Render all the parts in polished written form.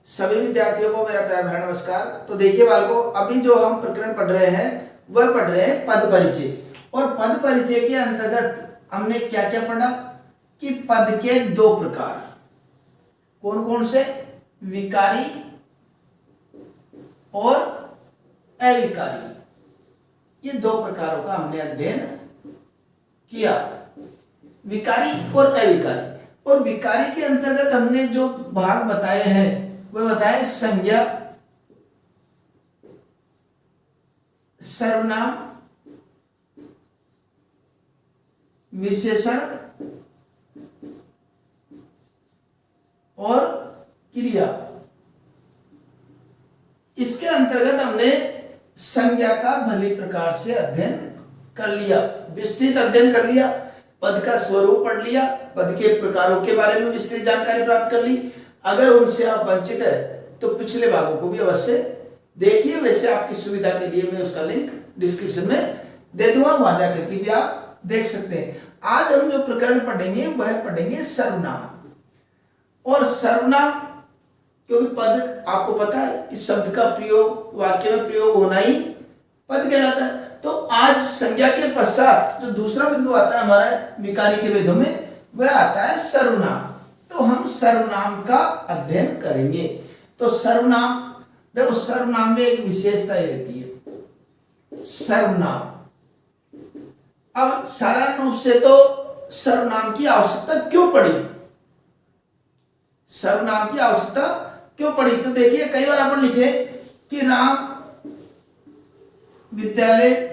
सभी विद्यार्थियों को मेरा प्यार भरा नमस्कार। तो देखिए बालकों, अभी जो हम प्रकरण पढ़ रहे हैं वह पढ़ रहे हैं पद परिचय। और पद परिचय के अंतर्गत हमने क्या क्या पढ़ा कि पद के दो प्रकार कौन कौन से, विकारी और अविकारी, ये दो प्रकारों का हमने अध्ययन किया, विकारी और अविकारी। और विकारी के अंतर्गत हमने जो भाग बताए हैं वह बताए संज्ञा, सर्वनाम, विशेषण और क्रिया। इसके अंतर्गत हमने संज्ञा का भली प्रकार से अध्ययन कर लिया, विस्तृत अध्ययन कर लिया, पद का स्वरूप पढ़ लिया, पद के प्रकारों के बारे में विस्तृत जानकारी प्राप्त कर ली। अगर उनसे आप वंचित है तो पिछले भागों को भी अवश्य देखिए। वैसे आपकी सुविधा के लिए मैं उसका लिंक डिस्क्रिप्शन में दे दूंगा, वहां जाकर के भी आप देख सकते हैं। आज हम जो प्रकरण पढ़ेंगे वह पढ़ेंगे सर्वनाम। और सर्वनाम क्योंकि पद आपको पता है कि शब्द का प्रयोग वाक्य में प्रयोग होना ही पद कहलाता है। तो आज संज्ञा के पश्चात जो दूसरा बिंदु आता है हमारा विकारी के वेदों में, वह आता है सर्वनाम। तो हम सर्वनाम का अध्ययन करेंगे। तो सर्वनाम, देखो सर्वनाम में एक विशेषता ये रहती है, सर्वनाम। अब साधारण रूप से तो सर्वनाम की आवश्यकता क्यों पड़ी, सर्वनाम की आवश्यकता क्यों पड़ी? तो देखिए कई बार अपन लिखे कि राम विद्यालय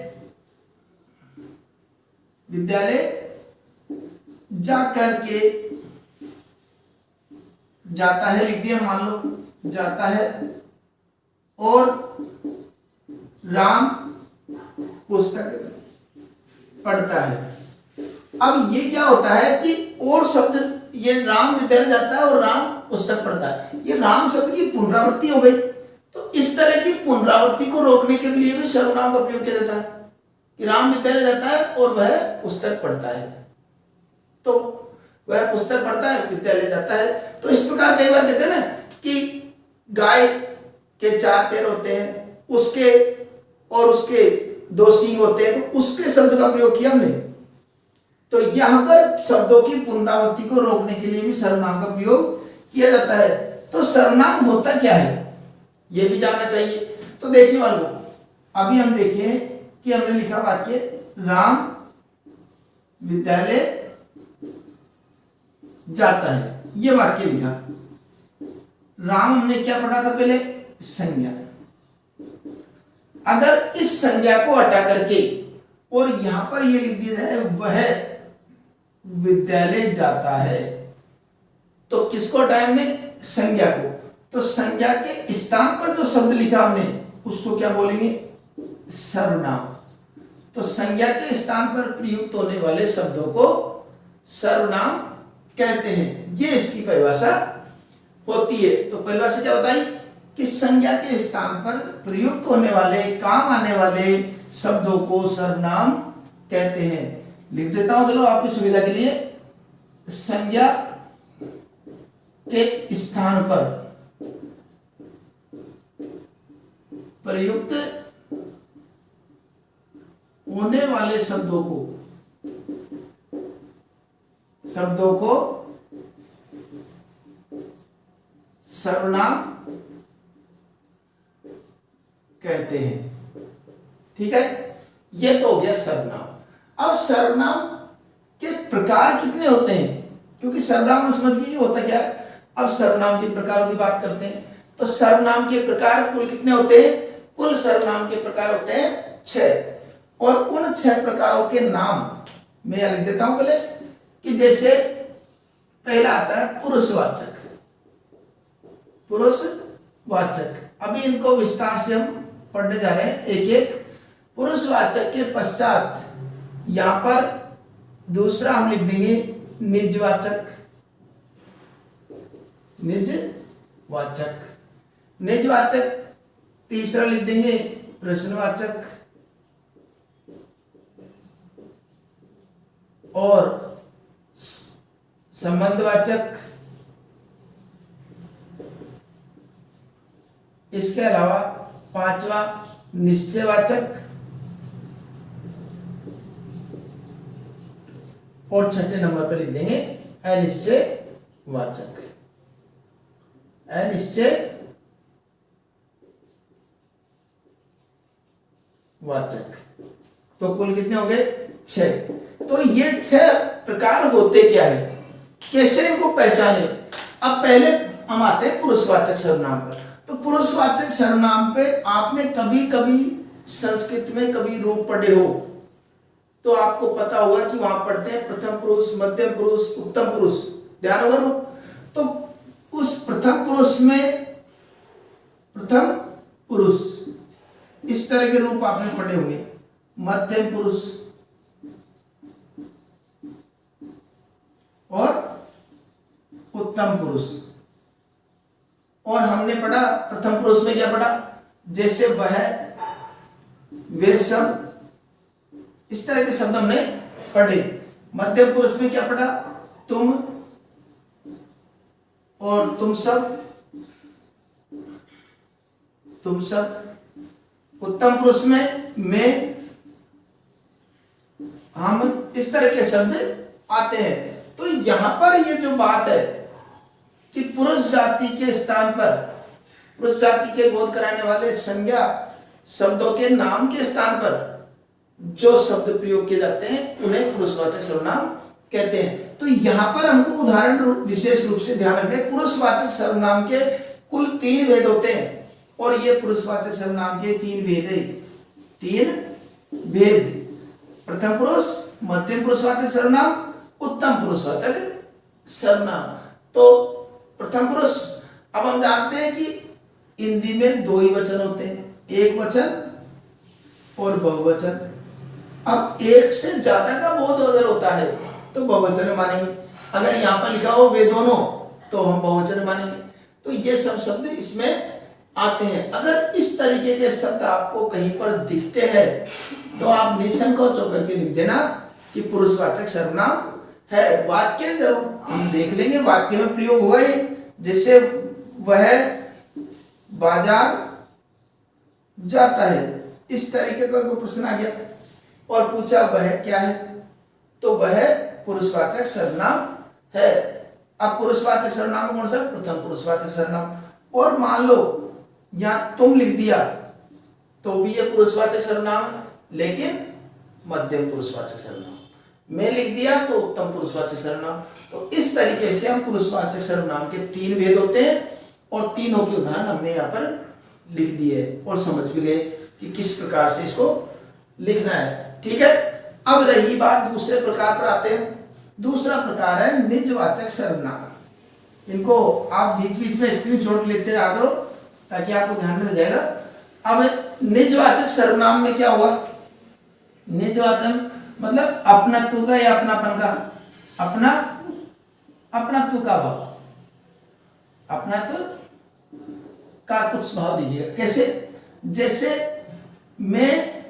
जाकर के, जाता है लिख दिया, मान लो जाता है, और राम पुस्तक पढ़ता है। अब ये क्या होता है कि और शब्द, ये राम विद्यालय जाता है और राम पुस्तक पढ़ता है, ये राम शब्द की पुनरावृत्ति हो गई। तो इस तरह की पुनरावृत्ति को रोकने के लिए भी सर्वनाम का प्रयोग किया जाता है कि राम विद्यालय जाता है और वह पुस्तक पढ़ता है। तो वह पुस्तक पढ़ता है, विद्यालय जाता है। तो इस प्रकार कई बार कहते हैं ना कि गाय के चार पैर होते हैं, उसके और उसके दो सींग होते हैं, तो उसके शब्द का प्रयोग किया हमने। तो यहां पर शब्दों की पुनरावृत्ति को रोकने के लिए भी सर्वनाम का प्रयोग किया जाता है। तो सर्वनाम होता क्या है यह भी जानना चाहिए। तो देखिए वालों, अभी हम देखें कि हमने लिखा वाक्य राम विद्यालय जाता है, ये वाक्य लिखा। राम हमने क्या पढ़ा था पहले, संज्ञा। अगर इस संज्ञा को हटा करके और यहां पर ये लिख दिया जाए वह विद्यालय जाता है, तो किसको हटाया हमने, संज्ञा को। तो संज्ञा के स्थान पर जो शब्द लिखा हमने उसको क्या बोलेंगे, सर्वनाम। तो संज्ञा के स्थान पर प्रयुक्त होने वाले शब्दों को सर्वनाम कहते हैं, ये इसकी परिभाषा होती है। तो परिभाषा क्या बताई कि संज्ञा के स्थान पर प्रयुक्त होने वाले, काम आने वाले शब्दों को सर्वनाम कहते हैं। लिख देता हूं चलो आपकी सुविधा के लिए। संज्ञा के स्थान पर प्रयुक्त होने वाले शब्दों को सर्वनाम कहते हैं। ठीक है, यह तो हो गया सर्वनाम। अब सर्वनाम के प्रकार कितने होते हैं, क्योंकि सर्वनाम हम समझिए होता क्या है। अब सर्वनाम के प्रकारों की बात करते हैं। तो सर्वनाम के प्रकार कुल कितने होते हैं, कुल सर्वनाम के प्रकार होते हैं 6। और उन 6 प्रकारों के नाम मैं यहां लिख देता हूं पहले, कि जैसे पहला आता है पुरुषवाचक। पुरुषवाचक, अभी इनको विस्तार से हम पढ़ने जा रहे हैं एक एक। पुरुषवाचक के पश्चात यहां पर दूसरा हम लिख देंगे निजवाचक। निजवाचक तीसरा लिख देंगे प्रश्नवाचक, और संबंधवाचक, इसके अलावा पांचवा निश्चयवाचक और छठे नंबर पर लिख देंगे अनिश्चयवाचक। अनिश्चयवाचक तो कुल कितने हो गए? 6। तो ये 6 प्रकार होते क्या है, कैसे इनको पहचाने? अब पहले हम आते हैं पुरुषवाचक सर्वनाम पर। तो पुरुषवाचक सर्वनाम पे आपने कभी कभी संस्कृत में कभी रूप पढ़े हो तो आपको पता होगा कि वहां पढ़ते हैं प्रथम पुरुष, मध्यम पुरुष, उत्तम पुरुष, ध्यान होगा रूप। तो उस प्रथम पुरुष में प्रथम पुरुष इस तरह के रूप आपने पढ़े होंगे, मध्यम पुरुष और उत्तम पुरुष। और हमने पढ़ा प्रथम पुरुष में क्या पढ़ा, जैसे वह, वे सब, इस तरह के शब्द हमने पढ़े। मध्यम पुरुष में क्या पढ़ा, तुम और तुम सब, तुम सब। उत्तम पुरुष में मैं, हम, इस तरह के शब्द आते हैं। तो यहां पर ये जो बात है कि पुरुष जाति के स्थान पर, पुरुष जाति के बोध कराने वाले संज्ञा शब्दों के नाम के स्थान पर जो शब्द प्रयोग किए जाते हैं उन्हें पुरुषवाचक सर्वनाम कहते हैं। तो यहां पर हमको उदाहरण विशेष रूप से ध्यान रखना है, पुरुषवाचक सर्वनाम के कुल 3 भेद होते हैं और ये पुरुषवाचक सर्वनाम के 3 भेद है। 3 भेद, प्रथम पुरुष, मध्यम पुरुषवाचक सर्वनाम, उत्तम पुरुषवाचक सर्वनाम। तो प्रथम पुरुष, अब हम जानते हैं कि हिंदी में 2 ही वचन होते हैं, एक वचन और बहुवचन। अब एक से ज्यादा का बोध अगर होता है तो बहुवचन में मानेंगे, अगर यहाँ पर लिखा हो वे दोनों तो हम बहुवचन में मानेंगे। तो ये सब शब्द इसमें आते हैं। अगर इस तरीके के शब्द आपको कहीं पर दिखते हैं तो आप निसंकोच होकर के लिख देना कि पुरुषवाचक सर्वनाम है। वाक्य जरूर हम देख लेंगे, वाक्य में प्रयोग हुआ है, जैसे वह बाजार जाता है, इस तरीके का कोई प्रश्न आ गया और पूछा वह क्या है, तो वह पुरुषवाचक सर्वनाम है। अब पुरुषवाचक सर्वनाम कौन सा? प्रथम पुरुषवाचक सर्वनाम। और मान लो यहां तुम लिख दिया तो भी ये पुरुषवाचक सर्वनाम है, लेकिन मध्यम पुरुषवाचक सर्वनाम। मैं लिख दिया तो उत्तम पुरुषवाचक सर्वनाम। तो इस तरीके से हम पुरुषवाचक सर्वनाम के 3 भेद होते हैं और तीनों के उदाहरण हमने यहाँ पर लिख दिए और समझ भी गए कि किस प्रकार से इसको लिखना है। ठीक है, अब रही बात दूसरे प्रकार पर आते हैं। दूसरा प्रकार है निजवाचक सर्वनाम। इनको आप बीच बीच में स्क्रीनशॉट लेते रहा करो ताकि आपको ध्यान में रह जाएगा। अब निजवाचक सर्वनाम में क्या हुआ? निजवाचक मतलब अपनत्व का या अपनापन का, अपनत्व का भाव, अपनत्व का कुछ भाव दीजिएगा। कैसे? जैसे मैं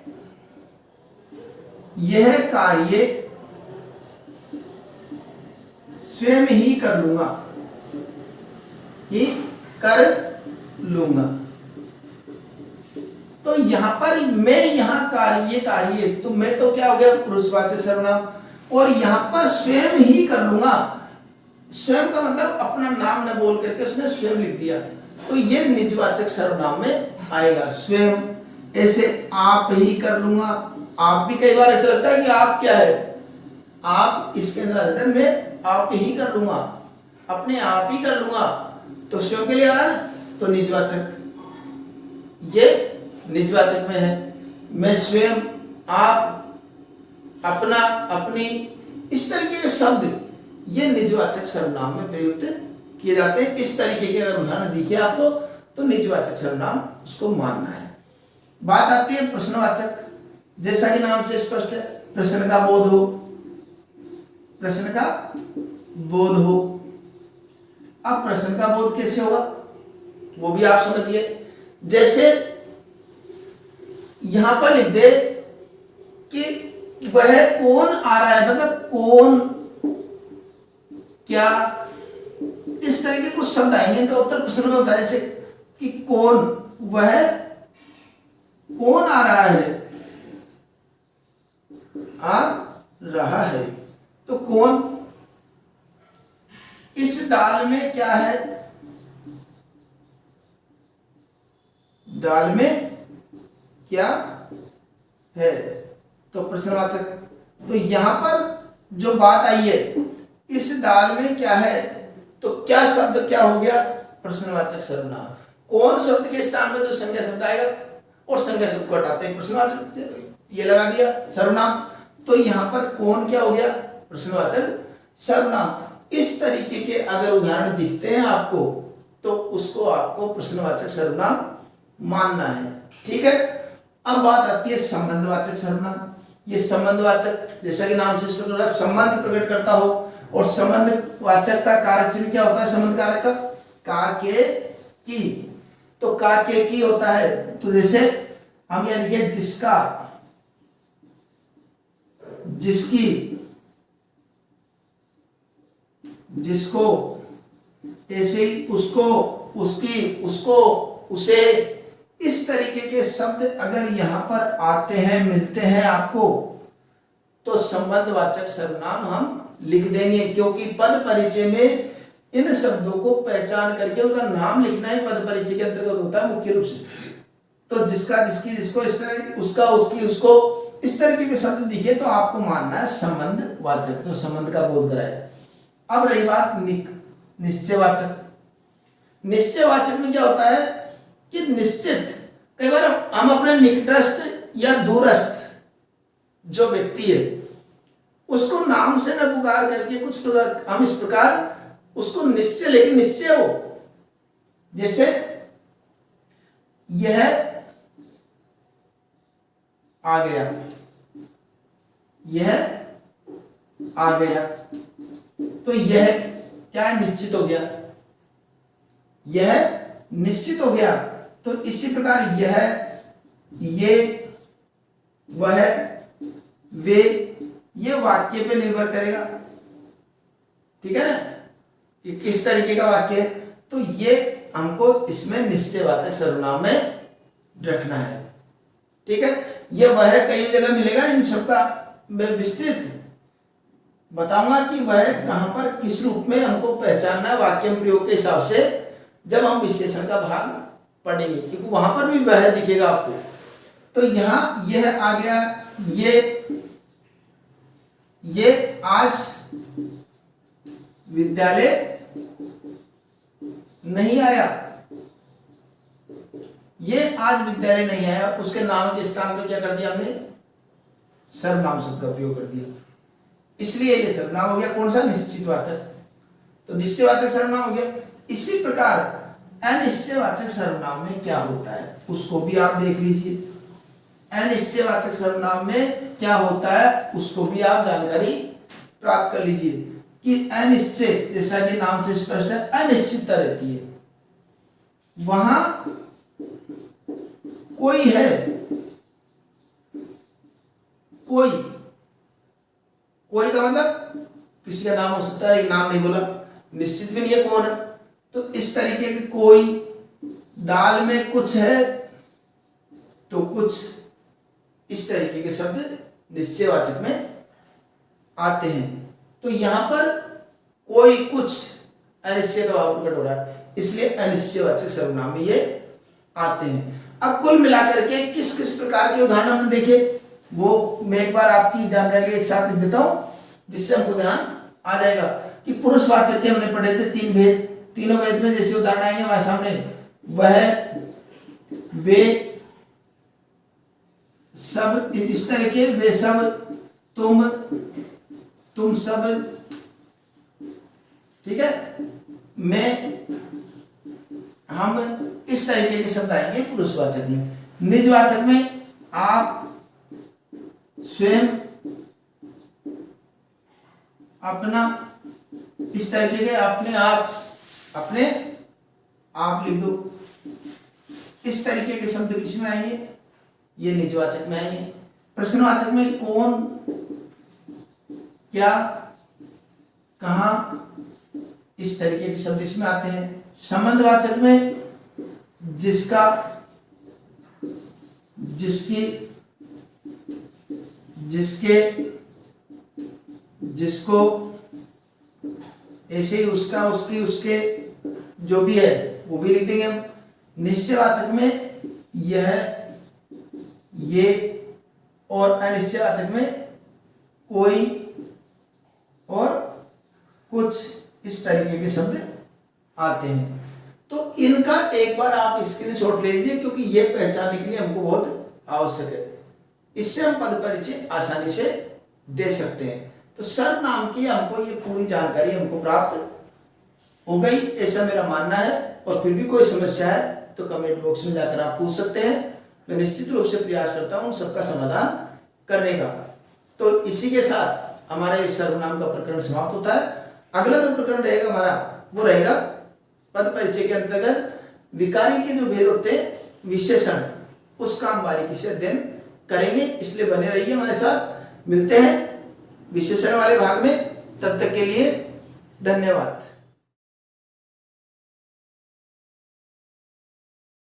यह कार्य स्वयं ही कर लूंगा, ही कर लूंगा। तो यहां पर मैं, यहां कार्य, तो मैं तो क्या हो गया? पुरुषवाचक सर्वनाम। और यहां पर स्वयं ही कर लूंगा, स्वयं का मतलब अपना नाम न बोल करके उसने स्वयं लिख दिया, तो ये निजवाचक सर्वनाम में आएगा। स्वयं, ऐसे आप ही कर लूंगा। आप भी कई बार ऐसा लगता है कि आप क्या है, आप इसके अंदर आ जाता है, मैं आप ही कर लूंगा, अपने आप ही कर लूंगा, तो स्वयं के लिए आ रहा है, तो निजवाचक, ये निजवाचक में है। मैं स्वयं, आप, अपना, अपनी, इस तरीके के शब्द ये निजवाचक सर्वनाम में प्रयुक्त किए जाते हैं। इस तरीके के अगर उदाहरण दिखे आपको तो निजवाचक सर्वनाम उसको मानना है। बात आती है प्रश्नवाचक। जैसा कि नाम से स्पष्ट है, प्रश्न का बोध हो, प्रश्न का बोध हो। अब प्रश्न का बोध कैसे होगा वो भी आप समझिए। जैसे यहां पर लिख दे कि वह कौन आ रहा है, मतलब कौन, क्या, इस तरह के कुछ शब्द आएंगे, इनका उत्तर प्रश्न में होता है। जैसे कि कौन, वह कौन आ रहा है, आ रहा है। तो कौन, इस दाल में क्या है, दाल में क्या है, तो प्रश्नवाचक। तो यहां पर जो बात आई है, इस दाल में क्या है, तो क्या शब्द क्या हो गया, प्रश्नवाचक सर्वनाम। कौन शब्द के स्थान में जो संज्ञा शब्द आएगा और संज्ञा शब्द को हटाते हैं प्रश्नवाचक, ये लगा दिया सर्वनाम। तो यहां पर कौन क्या हो गया, प्रश्नवाचक सर्वनाम। इस तरीके के अगर उदाहरण दिखते हैं आपको, तो उसको आपको प्रश्नवाचक सर्वनाम मानना है। ठीक है। अब बात आती है संबंधवाचक सर्वनाम। ये संबंधवाचक, जैसा कि नाम से स्पष्ट हो रहा है, संबंध प्रकट करता हो। और संबंधवाचक का कारक चिन्ह क्या होता है, संबंध कारक का, का, के, की। तो का, के, की होता है। तो जैसे हम ये लिखे जिसका, जिसकी, जिसको, ऐसे ही उसको, उसकी, उसको, उसे। इस तरीके के शब्द अगर यहां पर आते हैं, मिलते हैं आपको, तो संबंधवाचक सर्वनाम हम लिख देंगे, क्योंकि पद परिचय में इन शब्दों को पहचान करके उनका नाम लिखना ही पद परिचय के अंतर्गत होता है मुख्य रूप से। तो जिसका, जिसकी, जिसको, इस तरह, उसका, उसकी, उसको, इस तरीके के शब्द दिखे तो आपको मानना है संबंधवाचक, जो संबंध का बोध कराए। अब रही बात निश्चयवाचक। निश्चयवाचक में क्या होता है कि निश्चित, कई बार हम अपने निकटस्थ या दूरस्थ जो व्यक्ति है उसको नाम से न पुकार करके कुछ प्रकार, हम इस प्रकार उसको निश्चय, लेकिन निश्चय हो, जैसे यह आ गया, यह आ गया, तो यह क्या है, निश्चित हो गया, यह निश्चित हो गया। तो इसी प्रकार यह, ये, वह, वे, ये वाक्य पे निर्भर करेगा। ठीक है ना, कि किस तरीके का वाक्य है। तो ये हमको इसमें निश्चयवाचक सर्वनाम में रखना है। ठीक है। ये वह कई जगह मिलेगा, इन सबका मैं विस्तृत बताऊंगा कि वह कहां पर किस रूप में हमको पहचानना है वाक्य प्रयोग के हिसाब से, जब हम विशेषण का भाग पढ़ेंगे, क्योंकि वहां पर भी वह दिखेगा आपको। तो यहां यह आ गया, ये आज विद्यालय नहीं आया, ये आज विद्यालय नहीं आया, उसके नाम के स्थान पर क्या कर दिया हमने, सर्वनाम शब्द का प्रयोग कर दिया, इसलिए ये सर्वनाम हो गया। कौन सा, निश्चितवाचक। तो निश्चयवाचक सर्वनाम हो गया। इसी प्रकार अनिश्चयवाचक सर्वनाम में क्या होता है उसको भी आप देख लीजिए। अनिश्चयवाचक सर्वनाम में क्या होता है उसको भी आप जानकारी प्राप्त कर लीजिए कि अनिश्चय, जैसा कि नाम से स्पष्ट है, अनिश्चितता रहती है। वहां कोई है, कोई, कोई का मतलब किसी का नाम हो सकता है, एक नाम नहीं बोला, निश्चित भी नहीं है कौन है। तो इस तरीके की कोई, दाल में कुछ है तो कुछ, इस तरीके के शब्द निश्चयवाचक में आते हैं। तो यहां पर कोई, कुछ, अनिश्चय का भाव प्रकट हो रहा है, इसलिए अनिश्चयवाचक सर्वनाम में ये आते हैं। अब कुल मिलाकर के किस किस प्रकार के उदाहरण हमने देखे, वो मैं एक बार आपकी जानकारी एक साथ लिख देता हूं, जिससे हमको ध्यान आ जाएगा कि पुरुषवाचक के हमने पढ़े थे 3 भेद। तीनों भेद में जैसे उदाहरण आएंगे हमारे सामने, वह, वे सब, इस तरह के, वे सब, तुम सब। ठीक है, मैं, हम, इस तरीके के शब्द आएंगे पुरुषवाचक में। निजवाचक में आप, स्वयं, अपना, इस तरीके के, अपने आप, अपने आप लिख दो। इस तरीके के शब्द किस में आएंगे, ये निजवाचक में आएंगे। प्रश्नवाचक में कौन, क्या, कहां, इस तरीके के शब्द इसमें आते हैं। संबंधवाचक में जिसका, जिसकी जिसके जिसको ऐसे ही उसका उसकी उसके जो भी है वो भी लिख देंगे हम। निश्चयवाचक में यह ये और अनिश्चयवाचक में कोई और कुछ इस तरीके के शब्द आते हैं। तो इनका एक बार आप स्क्रीनशॉट ले लीजिए क्योंकि ये पहचानने के लिए हमको बहुत आवश्यक है। इससे हम पद परिचय आसानी से दे सकते हैं। तो सर्वनाम की हमको ये पूरी जानकारी हमको प्राप्त हो गई ऐसा मेरा मानना है। और फिर भी कोई समस्या है तो कमेंट बॉक्स में जाकर आप पूछ सकते हैं। मैं निश्चित रूप से प्रयास करता हूँ सबका समाधान करने का। तो इसी के साथ हमारा इस सर्वनाम का प्रकरण समाप्त होता है। अगला जो प्रकरण रहेगा हमारा वो रहेगा पद परिचय के अंतर्गत विकारी के जो भेद होते हैं विशेषण, उसका हम बारीकी से अध्ययन करेंगे। इसलिए बने रहिए हमारे साथ। मिलते हैं विशेषण वाले भाग में। तब तक के लिए धन्यवाद।